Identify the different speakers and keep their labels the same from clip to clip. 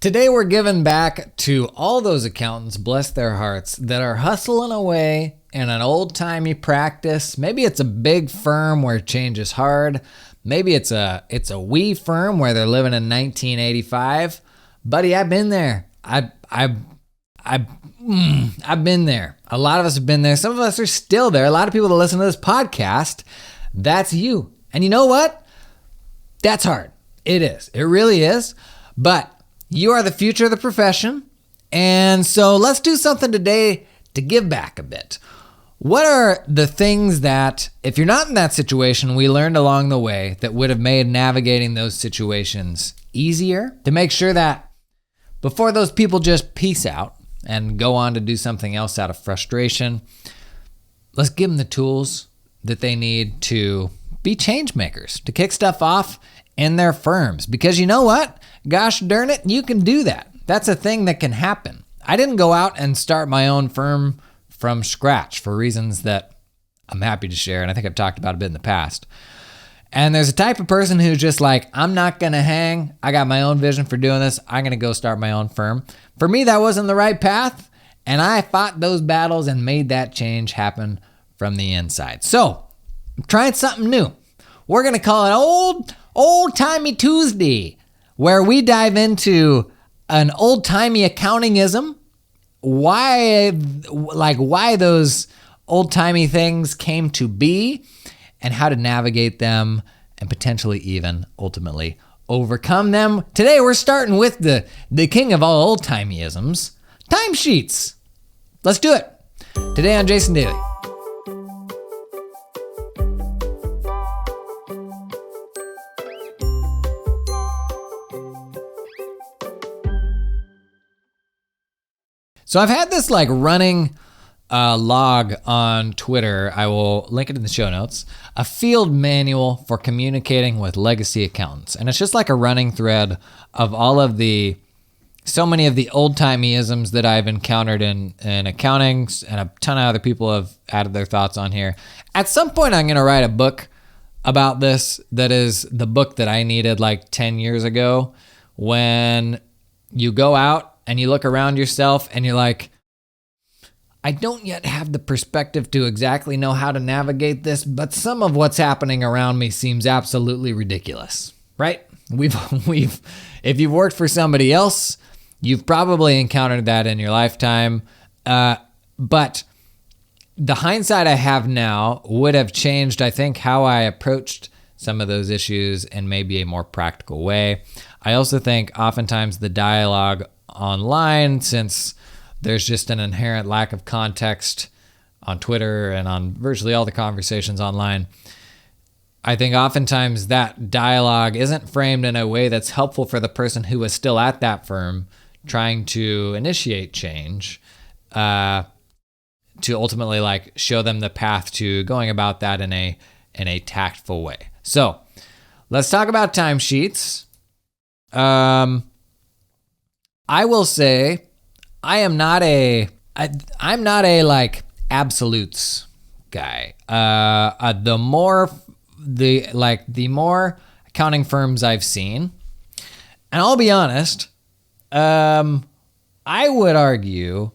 Speaker 1: Today we're giving back to all those accountants, bless their hearts, that are hustling away in an old-timey practice. Maybe it's a big firm where change is hard. Maybe it's a wee firm where they're living in 1985. Buddy, I've been there. I've been there. A lot of us have been there. Some of us are still there. A lot of people that listen to this podcast, that's you. And you know what? That's hard. It is. It really is. But you are the future of the profession. And so let's do something today to give back a bit. What are the things that, if you're not in that situation, we learned along the way that would have made navigating those situations easier, to make sure that before those people just peace out and go on to do something else out of frustration, let's give them the tools that they need to be change makers, to kick stuff off in their firms. Because you know what? Gosh darn it, you can do that. That's a thing that can happen. I didn't go out and start my own firm from scratch for reasons that I'm happy to share, and I think I've talked about a bit in the past. And there's a type of person who's just like, I'm not going to hang. I got my own vision for doing this. I'm going to go start my own firm. For me, that wasn't the right path, and I fought those battles and made that change happen from the inside. So I'm trying something new. We're going to call it Old-Timey Tuesday, where we dive into an old-timey accountingism, why those old-timey things came to be, and how to navigate them and potentially even ultimately overcome them. Today we're starting with the king of all old-timeyisms, timesheets. Let's do it. Today on Jason Daly. So I've had this running log on Twitter. I will link it in the show notes. A field manual for communicating with legacy accountants. And it's just like a running thread of so many of the old-timeyisms that I've encountered in accounting, and a ton of other people have added their thoughts on here. At some point, I'm going to write a book about this that is the book that I needed 10 years ago, when you go out and you look around yourself and you're like, I don't yet have the perspective to exactly know how to navigate this, but some of what's happening around me seems absolutely ridiculous, right? If you've worked for somebody else, you've probably encountered that in your lifetime. But the hindsight I have now would have changed, I think, how I approached some of those issues in maybe a more practical way. I also think oftentimes the dialogue online, since there's just an inherent lack of context on Twitter and on virtually all the conversations online, I think oftentimes that dialogue isn't framed in a way that's helpful for the person who is still at that firm trying to initiate change, to ultimately show them the path to going about that in a tactful way. So let's talk about timesheets. I will say I'm not a absolutes guy. The more accounting firms I've seen, and I'll be honest, I would argue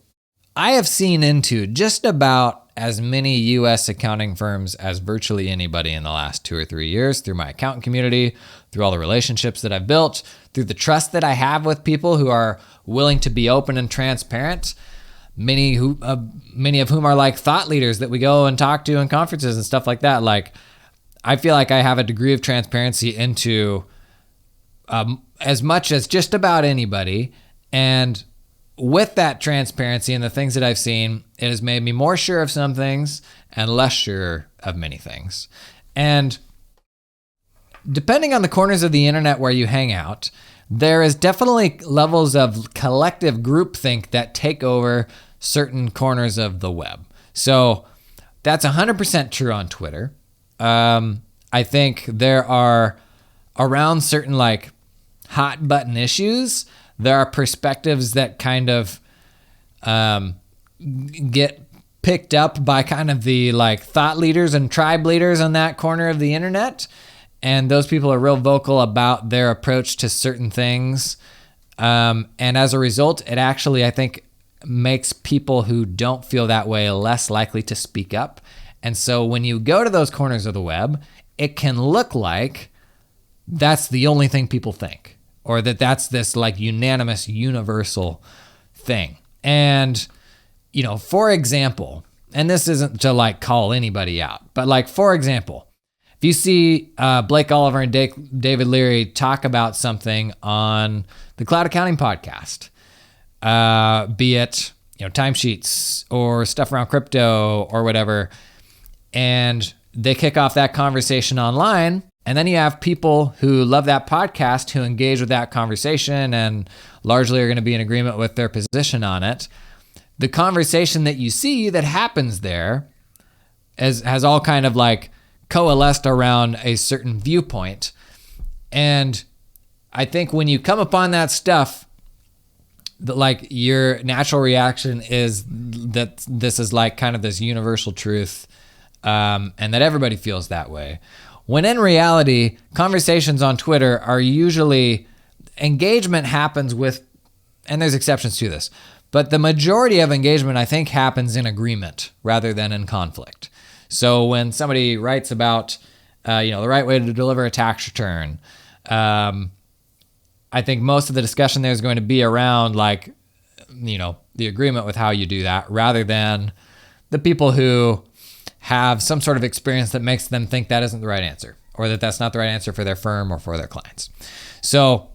Speaker 1: I have seen into just about as many U.S. accounting firms as virtually anybody in the last 2 or 3 years, through my accountant community, through all the relationships that I've built, through the trust that I have with people who are willing to be open and transparent, many of whom are thought leaders that we go and talk to in conferences and stuff like that. I feel like I have a degree of transparency into as much as just about anybody, and with that transparency and the things that I've seen, it has made me more sure of some things and less sure of many things. And depending on the corners of the internet where you hang out, there is definitely levels of collective groupthink that take over certain corners of the web. So that's 100% true on Twitter. I think there are, around certain hot button issues, there are perspectives that kind of get picked up by kind of the thought leaders and tribe leaders on that corner of the internet. And those people are real vocal about their approach to certain things. And as a result, it actually, I think, makes people who don't feel that way less likely to speak up. And so when you go to those corners of the web, it can look like that's the only thing people think, or that that's this like unanimous, universal thing. And, for example, and this isn't to like call anybody out, but like, for example, if you see Blake Oliver and David Leary talk about something on the Cloud Accounting podcast, be it timesheets or stuff around crypto or whatever, and they kick off that conversation online, and then you have people who love that podcast who engage with that conversation and largely are going to be in agreement with their position on it. The conversation that you see that happens there has all kind of like coalesced around a certain viewpoint. And I think when you come upon that stuff, that like your natural reaction is that this is like kind of this universal truth, and that everybody feels that way. When in reality, conversations on Twitter are usually, engagement happens with, and there's exceptions to this, but the majority of engagement, I think, happens in agreement rather than in conflict. So when somebody writes about, the right way to deliver a tax return, I think most of the discussion there is going to be around like, the agreement with how you do that, rather than the people who have some sort of experience that makes them think that isn't the right answer, or that that's not the right answer for their firm or for their clients. So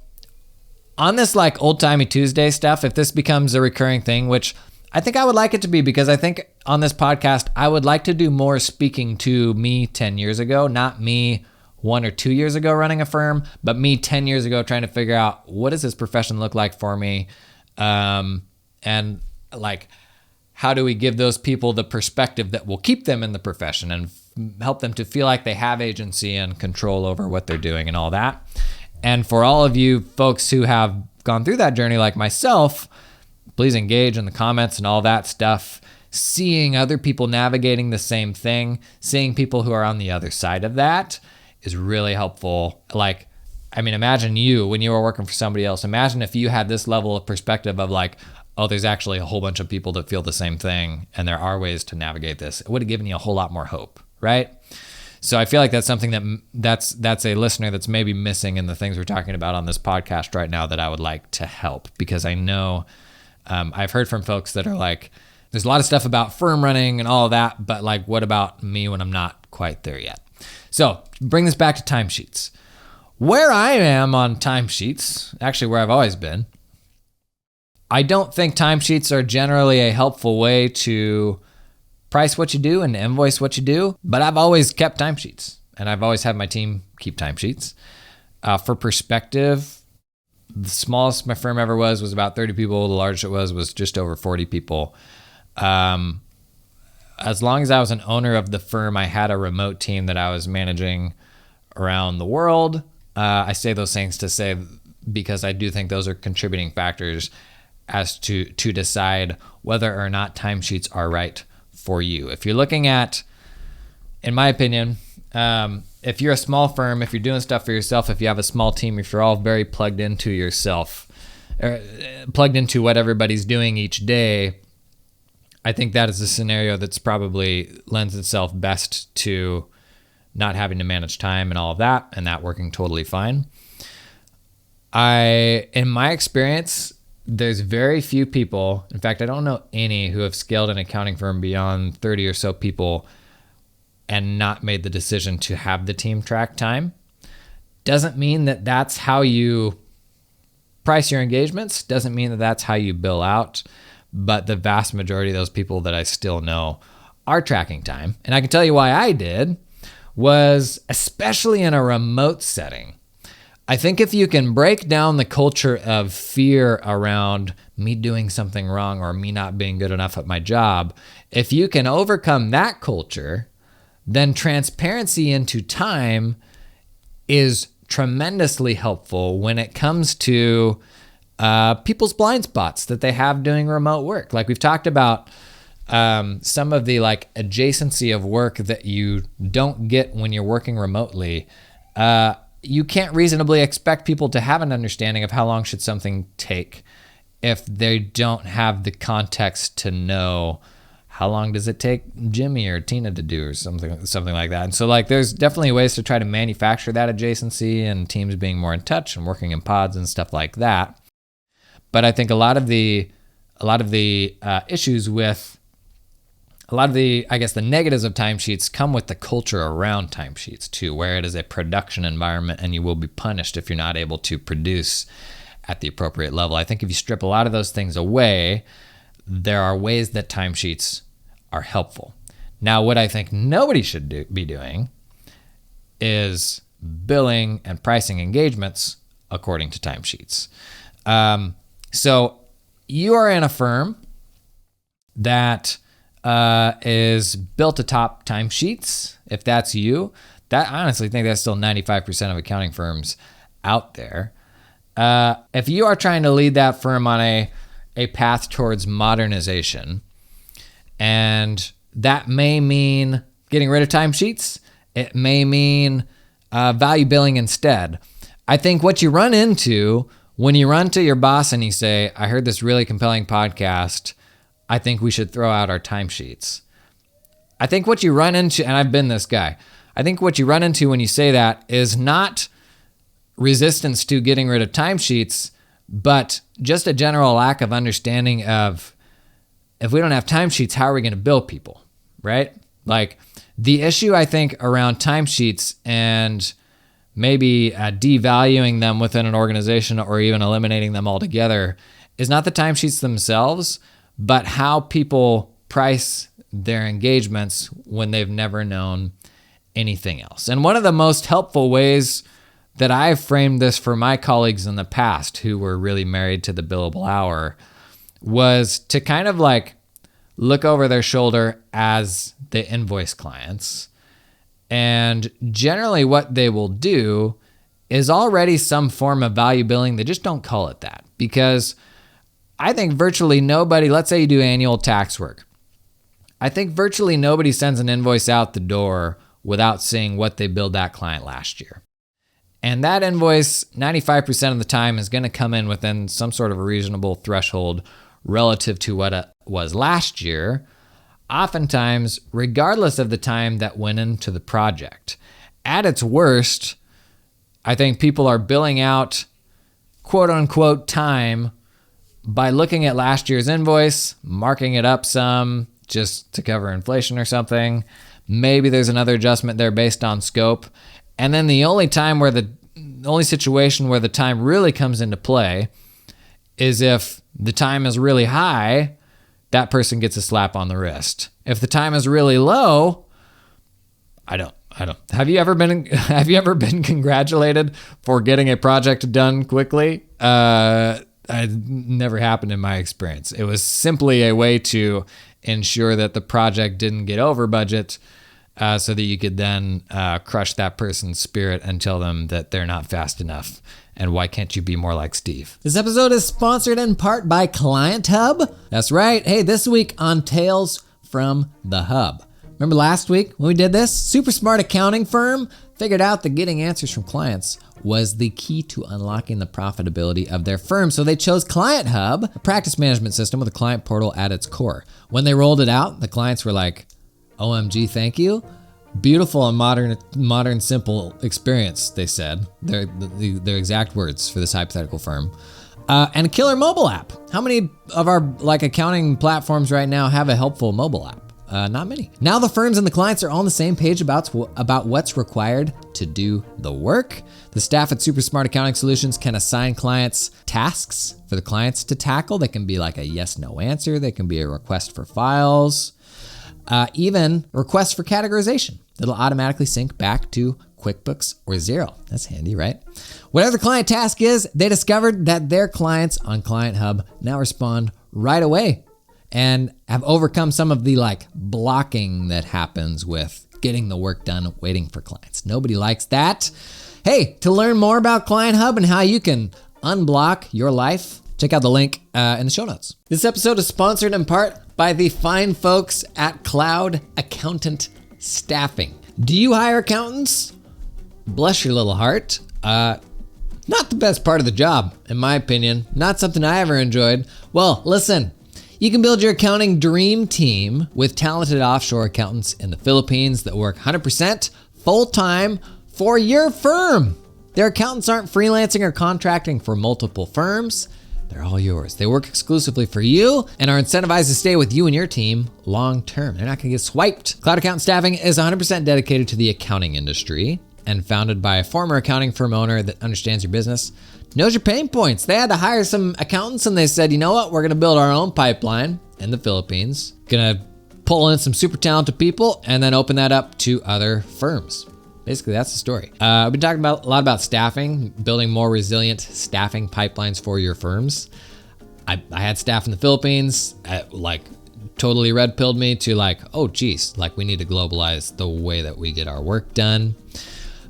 Speaker 1: on this like old-timey Tuesday stuff, if this becomes a recurring thing, which I think I would like it to be, because I think on this podcast, I would like to do more speaking to me 10 years ago, not me 1 or 2 years ago running a firm, but me 10 years ago trying to figure out what does this profession look like for me, and like how do we give those people the perspective that will keep them in the profession and help them to feel like they have agency and control over what they're doing and all that. And for all of you folks who have gone through that journey like myself, please engage in the comments and all that stuff. Seeing other people navigating the same thing, seeing people who are on the other side of that is really helpful. Like, imagine you, when you were working for somebody else, imagine if you had this level of perspective of like, oh, there's actually a whole bunch of people that feel the same thing and there are ways to navigate this. It would have given you a whole lot more hope, right? So I feel like that's something that's a listener that's maybe missing in the things we're talking about on this podcast right now that I would like to help, because I know I've heard from folks that are like, there's a lot of stuff about firm running and all of that, but like, what about me when I'm not quite there yet? So bring this back to timesheets. Where I am on timesheets, actually where I've always been, I don't think timesheets are generally a helpful way to price what you do and invoice what you do, but I've always kept timesheets, and I've always had my team keep timesheets. For perspective, the smallest my firm ever was about 30 people. The largest it was just over 40 people. As long as I was an owner of the firm, I had a remote team that I was managing around the world. I say those things to say, because I do think those are contributing factors as to decide whether or not timesheets are right for you. If you're looking at, in my opinion, if you're a small firm, if you're doing stuff for yourself, if you have a small team, if you're all very plugged into yourself, or plugged into what everybody's doing each day, I think that is a scenario that's probably lends itself best to not having to manage time and all of that, and that working totally fine. In my experience, there's very few people, in fact, I don't know any, who have scaled an accounting firm beyond 30 or so people and not made the decision to have the team track time. Doesn't mean that that's how you price your engagements, doesn't mean that that's how you bill out, but the vast majority of those people that I still know are tracking time. And I can tell you why I did, was especially in a remote setting. I think if you can break down the culture of fear around me doing something wrong or me not being good enough at my job, if you can overcome that culture, then transparency into time is tremendously helpful when it comes to people's blind spots that they have doing remote work. Like we've talked about some of the like adjacency of work that you don't get when you're working remotely. you can't reasonably expect people to have an understanding of how long should something take if they don't have the context to know how long does it take Jimmy or Tina to do or something like that. And so like there's definitely ways to try to manufacture that adjacency and teams being more in touch and working in pods and stuff like that. But I think a lot of the issues with I guess the negatives of timesheets come with the culture around timesheets too, where it is a production environment and you will be punished if you're not able to produce at the appropriate level. I think if you strip a lot of those things away, there are ways that timesheets are helpful. Now, what I think nobody should be doing is billing and pricing engagements according to timesheets. So you are in a firm that is built atop timesheets. If that's you, I honestly think that's still 95% of accounting firms out there. If you are trying to lead that firm on a path towards modernization, and that may mean getting rid of timesheets, it may mean value billing instead. I think what you run into when you run to your boss and you say, I heard this really compelling podcast, I think we should throw out our timesheets. I think what you run into, and I've been this guy, I think what you run into when you say that is not resistance to getting rid of timesheets, but just a general lack of understanding of, if we don't have timesheets, how are we going to bill people, right? Like the issue I think around timesheets and maybe devaluing them within an organization or even eliminating them altogether is not the timesheets themselves, but how people price their engagements when they've never known anything else. And one of the most helpful ways that I've framed this for my colleagues in the past who were really married to the billable hour was to kind of like look over their shoulder as they invoice clients. And generally what they will do is already some form of value billing. They just don't call it that, because I think virtually nobody, let's say you do annual tax work. I think virtually nobody sends an invoice out the door without seeing what they billed that client last year. And that invoice, 95% of the time, is going to come in within some sort of a reasonable threshold relative to what it was last year, oftentimes regardless of the time that went into the project. At its worst, I think people are billing out quote unquote time by looking at last year's invoice, marking it up some just to cover inflation or something. Maybe there's another adjustment there based on scope. And then the only situation where the time really comes into play is if the time is really high, that person gets a slap on the wrist. If the time is really low, I don't. Have you ever been congratulated for getting a project done quickly? It never happened in my experience. It was simply a way to ensure that the project didn't get over budget, so that you could then crush that person's spirit and tell them that they're not fast enough. And why can't you be more like Steve? This episode is sponsored in part by Client Hub. That's right. Hey, this week on Tales from the Hub. Remember last week when we did this? Super smart accounting firm figured out that getting answers from clients was the key to unlocking the profitability of their firm. So they chose Client Hub, a practice management system with a client portal at its core. When they rolled it out, the clients were like, OMG, thank you. Beautiful and modern, simple experience, they said. They're their exact words for this hypothetical firm. And a killer mobile app. How many of our accounting platforms right now have a helpful mobile app? Not many. Now the firms and the clients are all on the same page about what's required to do the work. The staff at Super Smart Accounting Solutions can assign clients tasks for the clients to tackle. They can be like a yes/no answer. They can be a request for files. Even requests for categorization that'll automatically sync back to QuickBooks or Xero. That's handy, right? Whatever the client task is, they discovered that their clients on Client Hub now respond right away and have overcome some of the blocking that happens with getting the work done waiting for clients. Nobody likes that. Hey, to learn more about Client Hub and how you can unblock your life, check out the link in the show notes. This episode is sponsored in part by the fine folks at Cloud Accountant Staffing. Do you hire accountants? Bless your little heart. Not the best part of the job, in my opinion. Not something I ever enjoyed. Well, listen, you can build your accounting dream team with talented offshore accountants in the Philippines that work 100% full-time for your firm. Their accountants aren't freelancing or contracting for multiple firms. They're all yours. They work exclusively for you and are incentivized to stay with you and your team long term. They're not going to get swiped. Cloud Accountant Staffing is 100% dedicated to the accounting industry and founded by a former accounting firm owner that understands your business, knows your pain points. They had to hire some accountants and they said, you know what? We're going to build our own pipeline in the Philippines. Going to pull in some super talented people and then open that up to other firms. Basically, that's the story. I've been talking a lot about staffing, building more resilient staffing pipelines for your firms. I had staff in the Philippines, totally red-pilled me to oh geez, we need to globalize the way that we get our work done.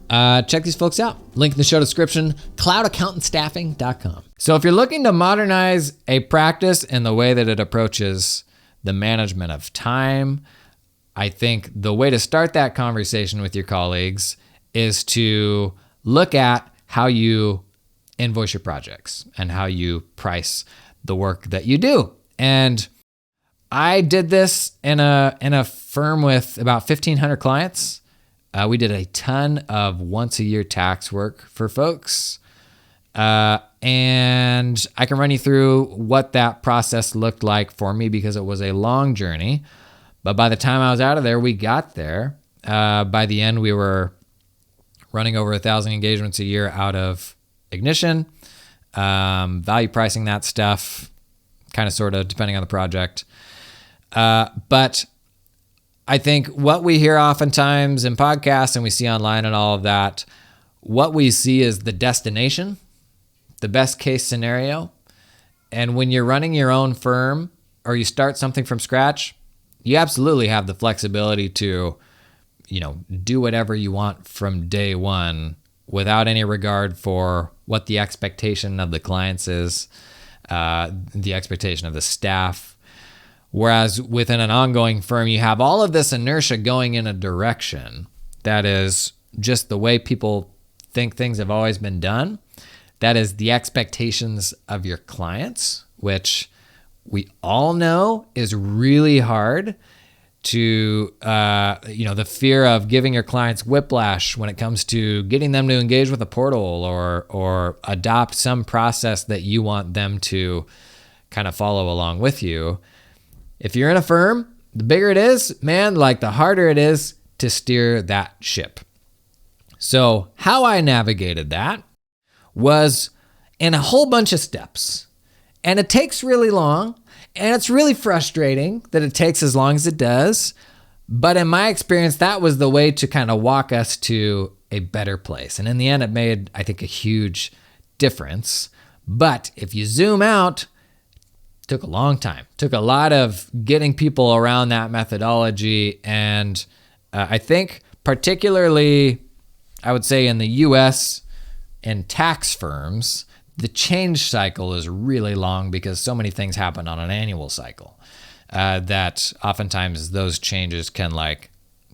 Speaker 1: Check these folks out. Link in the show description, cloudaccountantstaffing.com. So if you're looking to modernize a practice in the way that it approaches the management of time, I think the way to start that conversation with your colleagues is to look at how you invoice your projects and how you price the work that you do. And I did this in a firm with about 1,500 clients. We did a ton of once-a-year tax work for folks. And I can run you through what that process looked like for me because it was a long journey. But by the time I was out of there, we got there. By the end, we were running over 1,000 engagements a year out of Ignition, value pricing that stuff, kind of sort of depending on the project. But I think what we hear oftentimes in podcasts and we see online and all of that, what we see is the destination, the best case scenario. And when you're running your own firm or you start something from scratch, you absolutely have the flexibility to, do whatever you want from day one without any regard for what the expectation of the clients is, the expectation of the staff. Whereas within an ongoing firm, you have all of this inertia going in a direction that is just the way people think things have always been done. That is the expectations of your clients, which we all know is really hard to, the fear of giving your clients whiplash when it comes to getting them to engage with a portal or adopt some process that you want them to kind of follow along with you. If you're in a firm, the bigger it is, man, the harder it is to steer that ship. So how I navigated that was in a whole bunch of steps. And it takes really long, and it's really frustrating that it takes as long as it does. But in my experience, that was the way to kind of walk us to a better place. And in the end, it made, I think, a huge difference. But if you zoom out, it took a long time. It took a lot of getting people around that methodology. And I think particularly, I would say in the US and tax firms, the change cycle is really long because so many things happen on an annual cycle that oftentimes those changes can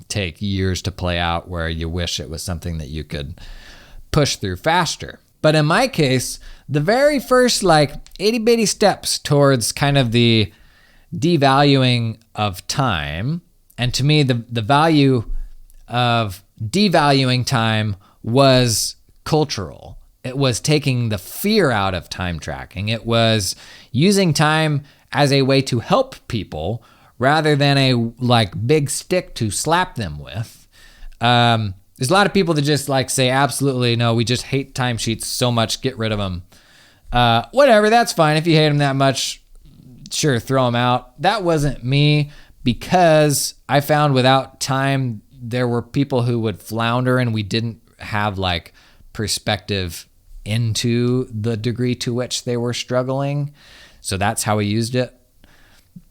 Speaker 1: take years to play out where you wish it was something that you could push through faster. But in my case, the very first itty bitty steps towards kind of the devaluing of time, and to me, the value of devaluing time was cultural. It was taking the fear out of time tracking. It was using time as a way to help people rather than a big stick to slap them with. There's a lot of people that just say, absolutely no, we just hate timesheets so much, get rid of them. Whatever, that's fine. If you hate them that much, sure, throw them out. That wasn't me because I found without time, there were people who would flounder and we didn't have perspective into the degree to which they were struggling. So that's how we used it.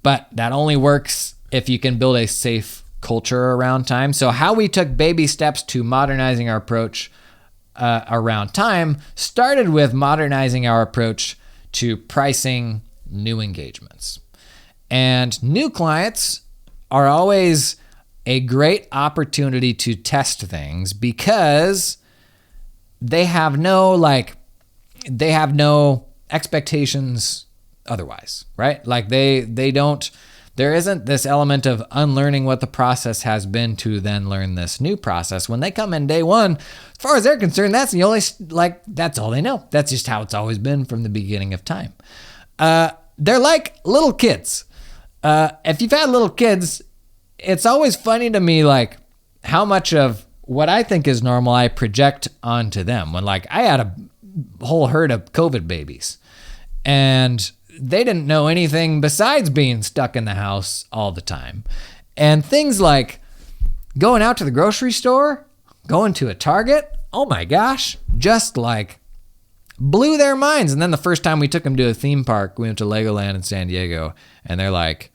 Speaker 1: But that only works if you can build a safe culture around time. So how we took baby steps to modernizing our approach around time started with modernizing our approach to pricing new engagements. And new clients are always a great opportunity to test things because they have no expectations otherwise, right? Like they don't, there isn't this element of unlearning what the process has been to then learn this new process. When they come in day one, as far as they're concerned, that's the only, that's all they know. That's just how it's always been from the beginning of time. They're like little kids. If you've had little kids, it's always funny to me, like how much of what I think is normal I project onto them. When like I had a whole herd of COVID babies and they didn't know anything besides being stuck in the house all the time. And things like going out to the grocery store, going to a Target, oh my gosh, just like blew their minds. And then the first time we took them to a theme park, we went to Legoland in San Diego, and they're like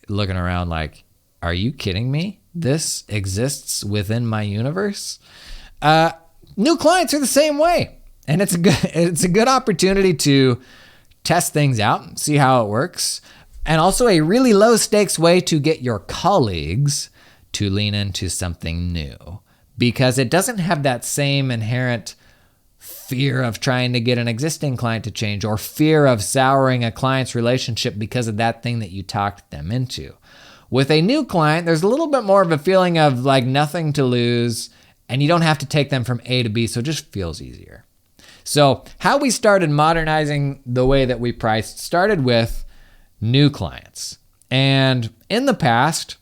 Speaker 1: looking around like, are you kidding me? This exists within my universe? New clients are the same way. And it's a good opportunity to test things out, see how it works, and also a really low stakes way to get your colleagues to lean into something new, because it doesn't have that same inherent fear of trying to get an existing client to change or fear of souring a client's relationship because of that thing that you talked them into. With a new client, there's a little bit more of a feeling of like nothing to lose, and you don't have to take them from A to B, so it just feels easier. So how we started modernizing the way that we priced started with new clients. And in the past,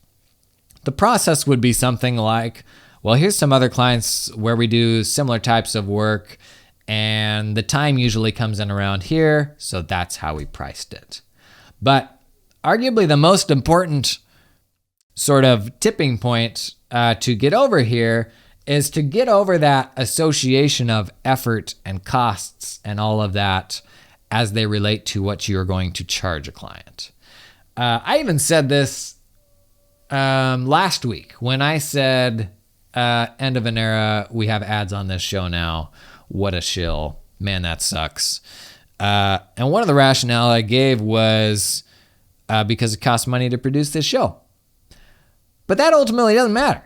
Speaker 1: the process would be something like, well, here's some other clients where we do similar types of work, and the time usually comes in around here, so that's how we priced it. But arguably the most important sort of tipping point to get over here is to get over that association of effort and costs and all of that as they relate to what you're going to charge a client. I even said this last week when I said, end of an era, we have ads on this show now. What a shill. Man, that sucks. And one of the rationale I gave was because it costs money to produce this show. But that ultimately doesn't matter.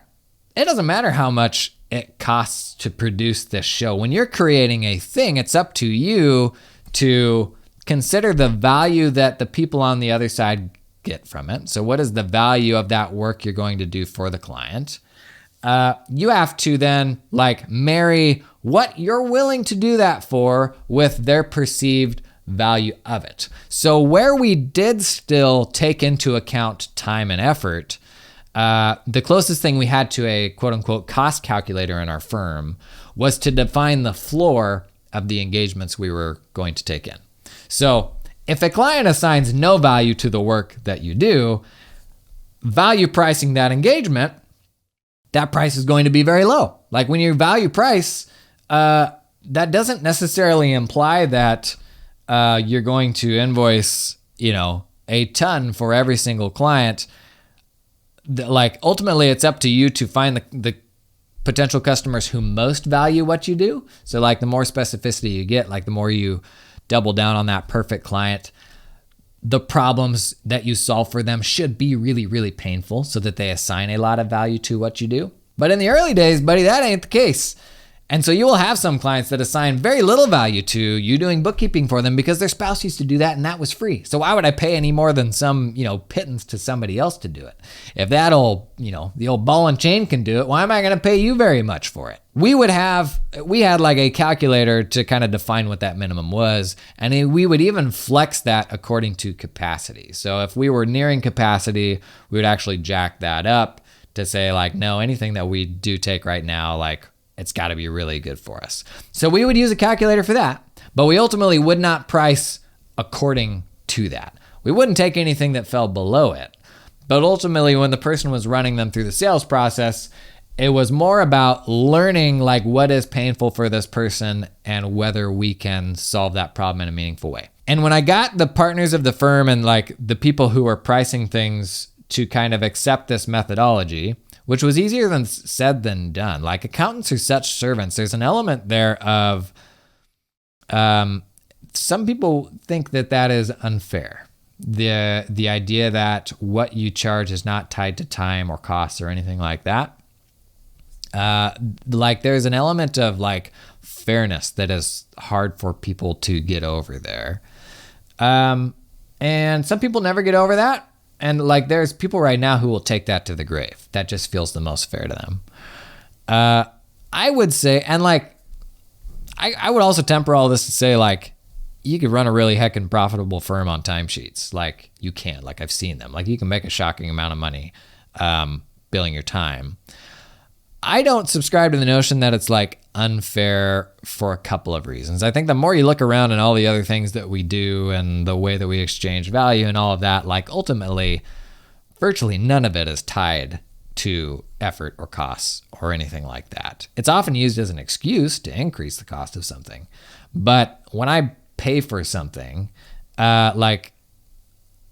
Speaker 1: It doesn't matter how much it costs to produce this show. When you're creating a thing, it's up to you to consider the value that the people on the other side get from it. So what is the value of that work you're going to do for the client? You have to then like marry what you're willing to do that for with their perceived value of it. So where we did still take into account time and effort, the closest thing we had to a quote unquote cost calculator in our firm was to define the floor of the engagements we were going to take in. So if a client assigns no value to the work that you do, value pricing that engagement, that price is going to be very low. Like when you value price, that doesn't necessarily imply that you're going to invoice, a ton for every single client. Like ultimately it's up to you to find the potential customers who most value what you do. So like the more specificity you get, like the more you double down on that perfect client, the problems that you solve for them should be really, really painful so that they assign a lot of value to what you do. But in the early days, buddy, that ain't the case. And so you will have some clients that assign very little value to you doing bookkeeping for them because their spouse used to do that and that was free. So why would I pay any more than some, pittance to somebody else to do it? If that old, the old ball and chain can do it, why am I going to pay you very much for it? We had like a calculator to kind of define what that minimum was. And we would even flex that according to capacity. So if we were nearing capacity, we would actually jack that up to say like, no, anything that we do take right now, like, it's got to be really good for us. So we would use a calculator for that, but we ultimately would not price according to that. We wouldn't take anything that fell below it. But ultimately, when the person was running them through the sales process, it was more about learning like what is painful for this person and whether we can solve that problem in a meaningful way. And when I got the partners of the firm and like the people who were pricing things to kind of accept this methodology, which was easier than said than done. Like accountants are such servants. There's an element there of some people think that is unfair. The idea that what you charge is not tied to time or costs or anything like that. Like there's an element of like fairness that is hard for people to get over there. And some people never get over that. And like there's people right now who will take that to the grave. That just feels the most fair to them. I would say, and like, I would also temper all this to say like, you could run a really heckin' profitable firm on timesheets. Like you can, like I've seen them. Like you can make a shocking amount of money billing your time. I don't subscribe to the notion that it's like unfair for a couple of reasons. I think the more you look around and all the other things that we do and the way that we exchange value and all of that, like ultimately, virtually none of it is tied to effort or costs or anything like that. It's often used as an excuse to increase the cost of something. But when I pay for something, like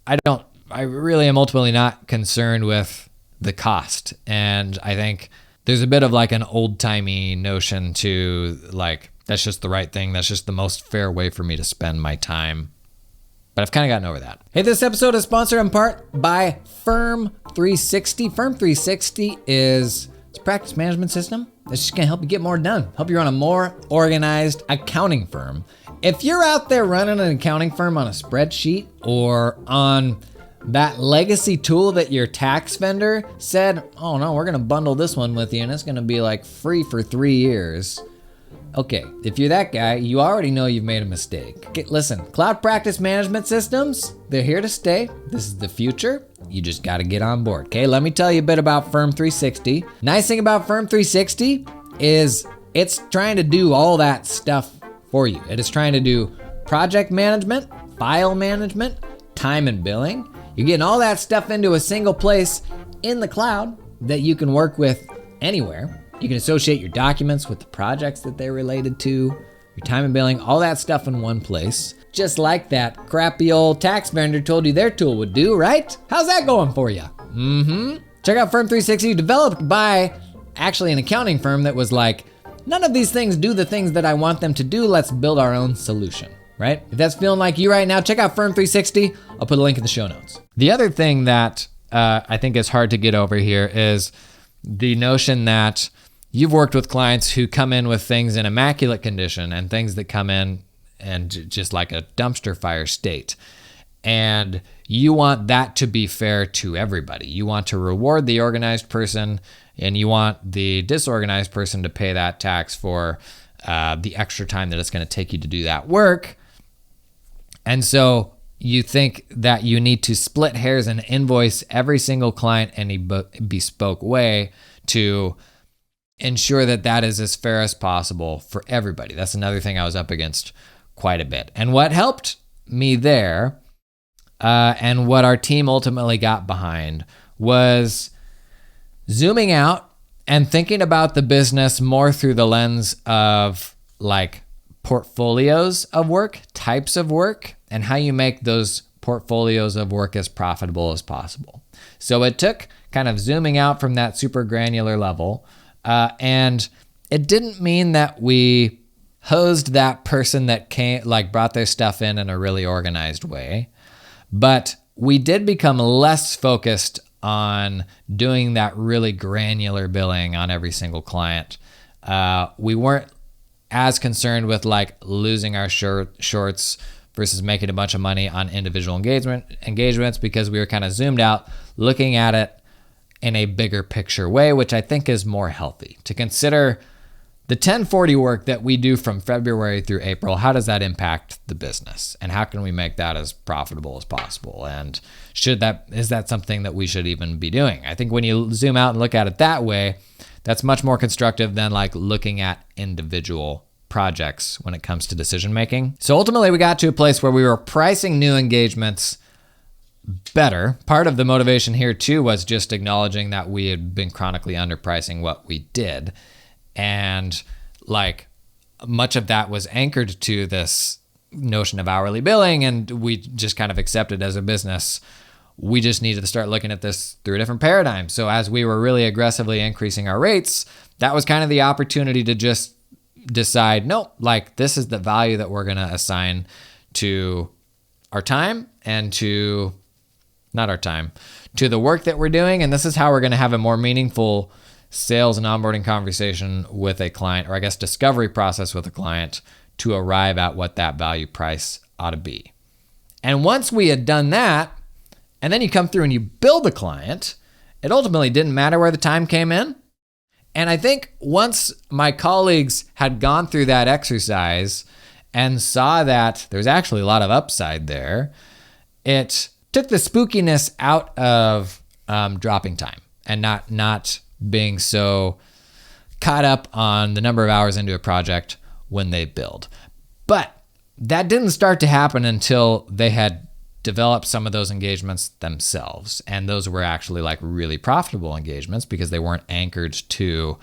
Speaker 1: I really am ultimately not concerned with the cost. And I think there's a bit of like an old-timey notion to like, that's just the right thing. That's just the most fair way for me to spend my time. But I've kind of gotten over that. Hey, this episode is sponsored in part by Firm 360. Firm 360 is a practice management system that's just gonna help you get more done, help you run a more organized accounting firm. If you're out there running an accounting firm on a spreadsheet or on that legacy tool that your tax vendor said, oh no, we're gonna bundle this one with you and it's gonna be like free for 3 years. Okay, if you're that guy, you already know you've made a mistake. Okay, listen, cloud practice management systems, they're here to stay. This is the future. You just gotta get on board. Okay, let me tell you a bit about Firm 360. Nice thing about Firm 360 is it's trying to do all that stuff for you. It is trying to do project management, file management, time and billing. You're getting all that stuff into a single place in the cloud that you can work with anywhere. You can associate your documents with the projects that they're related to, your time and billing, all that stuff in one place. Just like that crappy old tax vendor told you their tool would do, right? How's that going for you? Check out Firm 360, developed by actually an accounting firm that was like, none of these things do the things that I want them to do. Let's build our own solution, right? If that's feeling like you right now, check out Firm 360. I'll put a link in the show notes. The other thing that I think is hard to get over here is the notion that you've worked with clients who come in with things in immaculate condition and things that come in and just like a dumpster fire state. And you want that to be fair to everybody. You want to reward the organized person and you want the disorganized person to pay that tax for the extra time that it's going to take you to do that work. And so you think that you need to split hairs and invoice every single client in a bespoke way to ensure that that is as fair as possible for everybody. That's another thing I was up against quite a bit. And what helped me there, and what our team ultimately got behind, was zooming out and thinking about the business more through the lens of like portfolios of work, types of work, and how you make those portfolios of work as profitable as possible. So it took kind of zooming out from that super granular level. And it didn't mean that we hosed that person that brought their stuff in a really organized way, but we did become less focused on doing that really granular billing on every single client. We weren't as concerned with like losing our shorts versus making a bunch of money on individual engagements because we were kind of zoomed out, looking at it in a bigger picture way, which I think is more healthy. To consider the 1040 work that we do from February through April, how does that impact the business? And how can we make that as profitable as possible? And is that something that we should even be doing? I think when you zoom out and look at it that way, that's much more constructive than like looking at individual projects when it comes to decision making. So ultimately we got to a place where we were pricing new engagements better. Part of the motivation here too was just acknowledging that we had been chronically underpricing what we did. And like much of that was anchored to this notion of hourly billing, and we just kind of accepted as a business we just needed to start looking at this through a different paradigm. So as we were really aggressively increasing our rates, that was kind of the opportunity to just decide, no, like this is the value that we're going to assign to our time and to the work that we're doing. And this is how we're going to have a more meaningful sales and onboarding conversation with a client, or I guess discovery process with a client to arrive at what that value price ought to be. And once we had done that, and then you come through and you build the client, it ultimately didn't matter where the time came in. And I think once my colleagues had gone through that exercise and saw that there's actually a lot of upside there, it took the spookiness out of dropping time and not being so caught up on the number of hours into a project when they build. But that didn't start to happen until they had developed some of those engagements themselves. And those were actually like really profitable engagements because they weren't anchored to,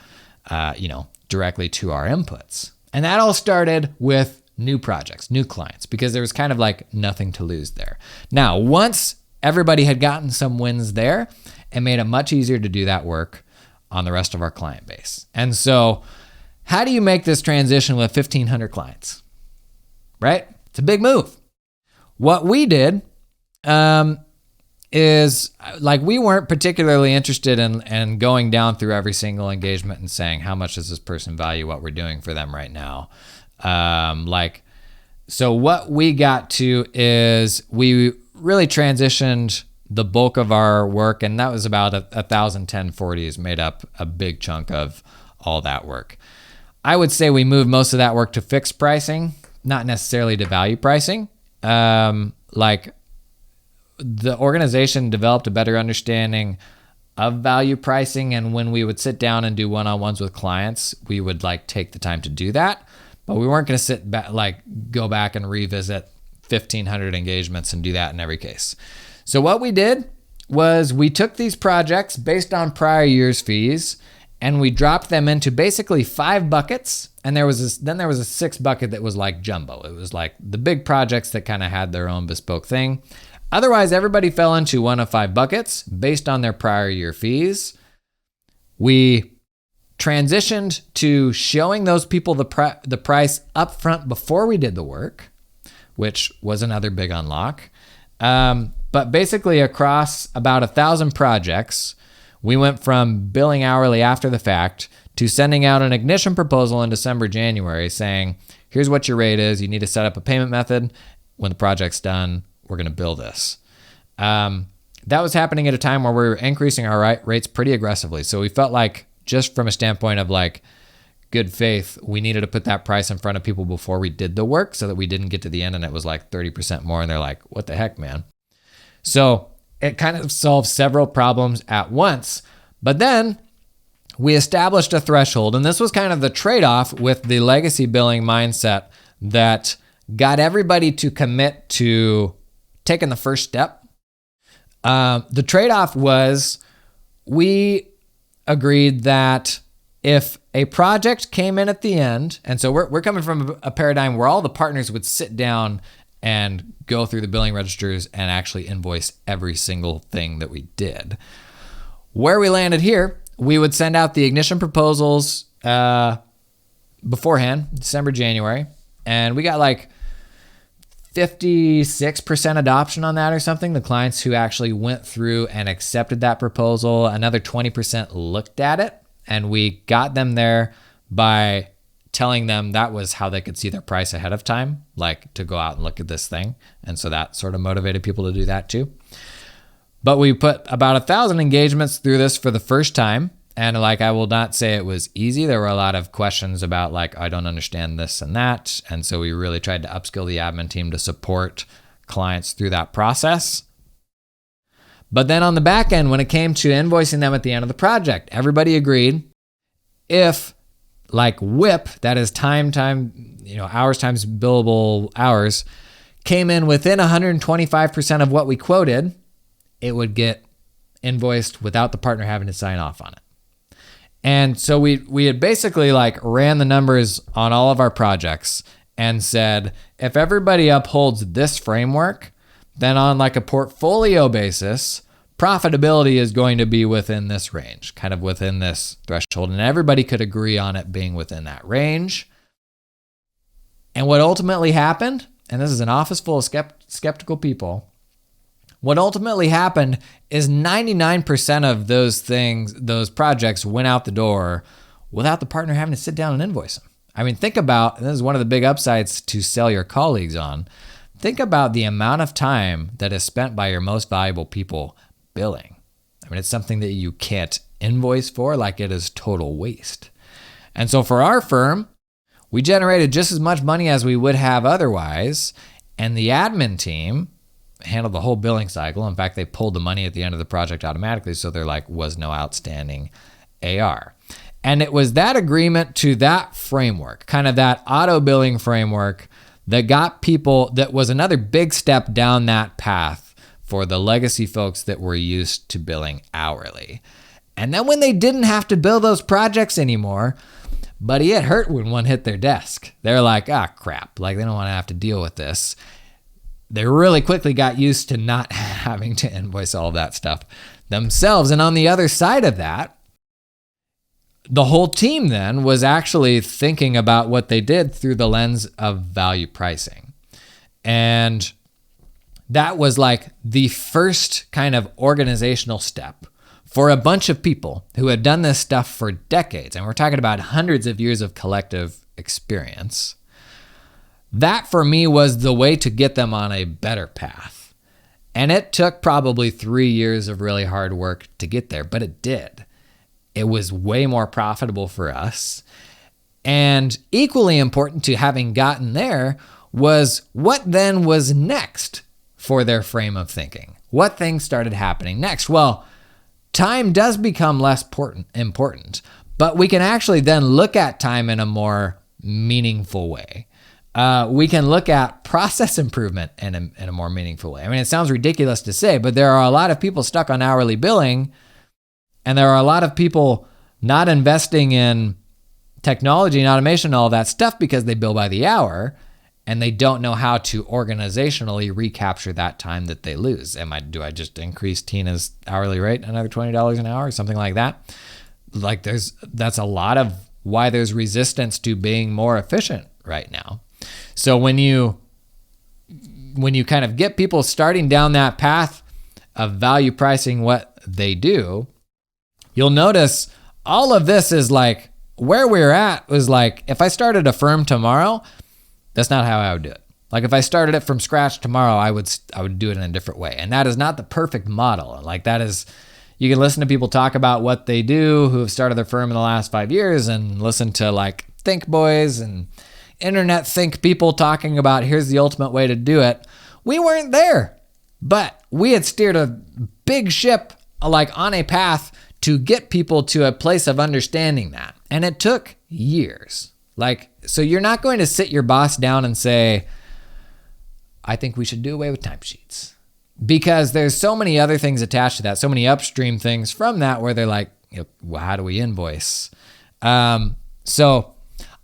Speaker 1: directly to our inputs. And that all started with new projects, new clients, because there was kind of like nothing to lose there. Now, once everybody had gotten some wins there, it made it much easier to do that work on the rest of our client base. And so how do you make this transition with 1,500 clients, right? It's a big move. What we did is like we weren't particularly interested in going down through every single engagement and saying, how much does this person value what we're doing for them right now? So what we got to is we really transitioned the bulk of our work, and that was about 1,01040s made up a big chunk of all that work. I would say we moved most of that work to fixed pricing, not necessarily to value pricing. Like the organization developed a better understanding of value pricing, and when we would sit down and do one-on-ones with clients, we would like take the time to do that, but we weren't going to sit back, like go back and revisit 1,500 engagements and do that in every case. So what we did was we took these projects based on prior year's fees and we dropped them into basically 5 buckets. And there was a 6th bucket that was like jumbo. It was like the big projects that kind of had their own bespoke thing. Otherwise, everybody fell into one of 5 buckets based on their prior year fees. We transitioned to showing those people the price up front before we did the work, which was another big unlock. But basically across about 1,000 projects, we went from billing hourly after the fact to sending out an ignition proposal in December, January saying, here's what your rate is. You need to set up a payment method. When the project's done, we're going to bill this. That was happening at a time where we were increasing our rates pretty aggressively. So we felt like just from a standpoint of like good faith, we needed to put that price in front of people before we did the work so that we didn't get to the end and it was like 30% more. And they're like, what the heck, man? So it kind of solved several problems at once. But then we established a threshold. And this was kind of the trade-off with the legacy billing mindset that got everybody to commit to taking the first step. The trade-off was we agreed that if a project came in at the end, and so we're coming from a paradigm where all the partners would sit down and go through the billing registers and actually invoice every single thing that we did. Where we landed here, we would send out the ignition proposals beforehand, December, January, and we got like 56% adoption on that or something. The clients who actually went through and accepted that proposal, another 20% looked at it, and we got them there by telling them that was how they could see their price ahead of time, like to go out and look at this thing. And so that sort of motivated people to do that too. But we put about 1,000 engagements through this for the first time. And like, I will not say it was easy. There were a lot of questions about like, I don't understand this and that. And so we really tried to upskill the admin team to support clients through that process. But then on the back end, when it came to invoicing them at the end of the project, everybody agreed if like WIP, that is hours times billable hours, came in within 125% of what we quoted, it would get invoiced without the partner having to sign off on it. And so we had basically like ran the numbers on all of our projects and said, if everybody upholds this framework, then on like a portfolio basis, profitability is going to be within this range, kind of within this threshold. And everybody could agree on it being within that range. And what ultimately happened, and this is an office full of skeptical people, what ultimately happened is 99% of those projects went out the door without the partner having to sit down and invoice them. I mean, think about, and this is one of the big upsides to sell your colleagues on, think about the amount of time that is spent by your most valuable people billing. I mean, it's something that you can't invoice for, like it is total waste. And so for our firm, we generated just as much money as we would have otherwise, and the admin team handled the whole billing cycle. In fact, they pulled the money at the end of the project automatically, so there was no outstanding AR. And it was that agreement to that framework, kind of that auto billing framework, that got people, that was another big step down that path for the legacy folks that were used to billing hourly. And then when they didn't have to bill those projects anymore, buddy, it hurt when one hit their desk. They're like, crap, like they don't want to have to deal with this. They really quickly got used to not having to invoice all of that stuff themselves. And on the other side of that, the whole team then was actually thinking about what they did through the lens of value pricing. And that was like the first kind of organizational step for a bunch of people who had done this stuff for decades. And we're talking about hundreds of years of collective experience. That for me was the way to get them on a better path. And it took probably 3 years of really hard work to get there, but it did. It was way more profitable for us. And equally important to having gotten there was what then was next for their frame of thinking. What things started happening next? Well, time does become less important, but we can actually then look at time in a more meaningful way. We can look at process improvement in a more meaningful way. I mean, it sounds ridiculous to say, but there are a lot of people stuck on hourly billing, and there are a lot of people not investing in technology and automation and all that stuff because they bill by the hour, and they don't know how to organizationally recapture that time that they lose. Do I just increase Tina's hourly rate another $20 an hour or something like that? Like that's a lot of why there's resistance to being more efficient right now. So when you kind of get people starting down that path of value pricing what they do, you'll notice all of this is like where we're at was like, if I started a firm tomorrow, that's not how I would do it. Like if I started it from scratch tomorrow, I would do it in a different way. And that is not the perfect model. Like that is, you can listen to people talk about what they do who have started their firm in the last 5 years and listen to like Think Boys and internet think people talking about here's the ultimate way to do it. We weren't there, but we had steered a big ship like on a path to get people to a place of understanding that. And it took years. Like, so you're not going to sit your boss down and say, I think we should do away with timesheets. Because there's so many other things attached to that, so many upstream things from that where they're like, well, how do we invoice? So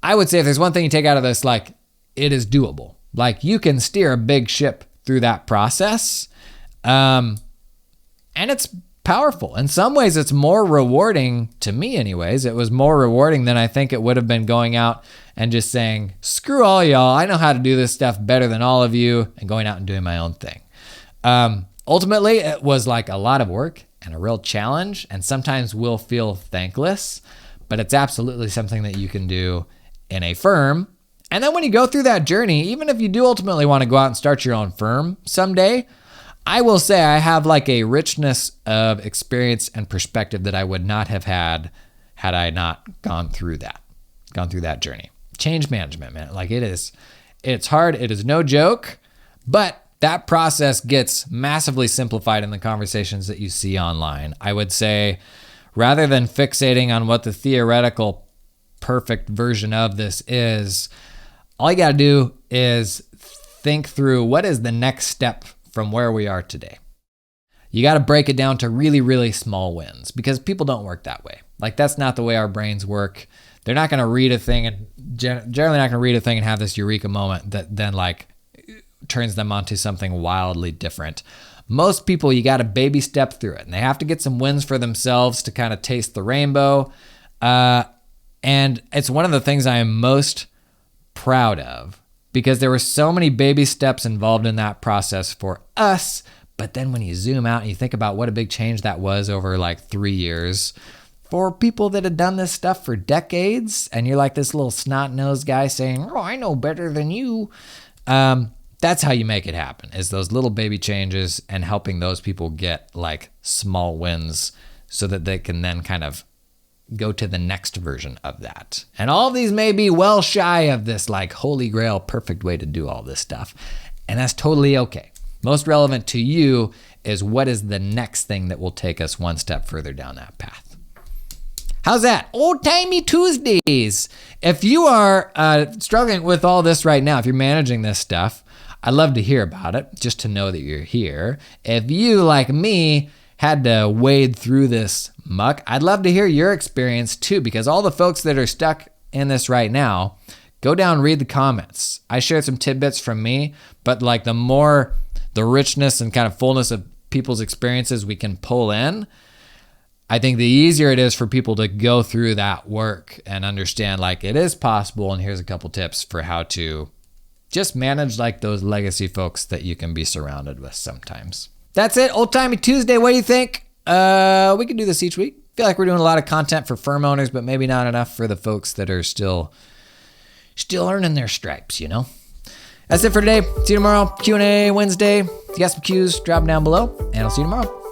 Speaker 1: I would say if there's one thing you take out of this, like it is doable. Like you can steer a big ship through that process. And it's powerful. In some ways, it's more rewarding to me anyways. It was more rewarding than I think it would have been going out and just saying, screw all y'all. I know how to do this stuff better than all of you, and going out and doing my own thing. Ultimately, it was like a lot of work and a real challenge, and sometimes we'll feel thankless, but it's absolutely something that you can do in a firm. And then when you go through that journey, even if you do ultimately want to go out and start your own firm someday, I will say I have like a richness of experience and perspective that I would not have had I not gone through that journey. Change management, man. Like it's hard. It is no joke, but that process gets massively simplified in the conversations that you see online. I would say rather than fixating on what the theoretical perfect version of this is, all you got to do is think through what is the next step from where we are today. You got to break it down to really, really small wins because people don't work that way. Like that's not the way our brains work. They're not going to read a thing and generally not going to read a thing and have this eureka moment that then like turns them onto something wildly different. Most people, you got to baby step through it and they have to get some wins for themselves to kind of taste the rainbow. And it's one of the things I am most proud of because there were so many baby steps involved in that process for us, But then when you zoom out and you think about what a big change that was over like 3 years for people that had done this stuff for decades, and you're like this little snot-nosed guy saying, oh, I know better than you. That's how you make it happen, is those little baby changes and helping those people get like small wins so that they can then kind of go to the next version of that. And all of these may be well shy of this like holy grail perfect way to do all this stuff. And that's totally okay. Most relevant to you is what is the next thing that will take us one step further down that path. How's that? Old-timey Tuesdays. If you are struggling with all this right now, if you're managing this stuff, I'd love to hear about it, just to know that you're here. If you, like me, had to wade through this muck, I'd love to hear your experience too, because all the folks that are stuck in this right now, go down and read the comments. I shared some tidbits from me, but like the richness and kind of fullness of people's experiences we can pull in, I think the easier it is for people to go through that work and understand like it is possible. And here's a couple tips for how to just manage like those legacy folks that you can be surrounded with sometimes. That's it. Old Timey Tuesday. What do you think? We can do this each week. Feel like we're doing a lot of content for firm owners, but maybe not enough for the folks that are still earning their stripes, you know? That's it for today. See you tomorrow. Q&A Wednesday. If you got some Q's, drop them down below, and I'll see you tomorrow.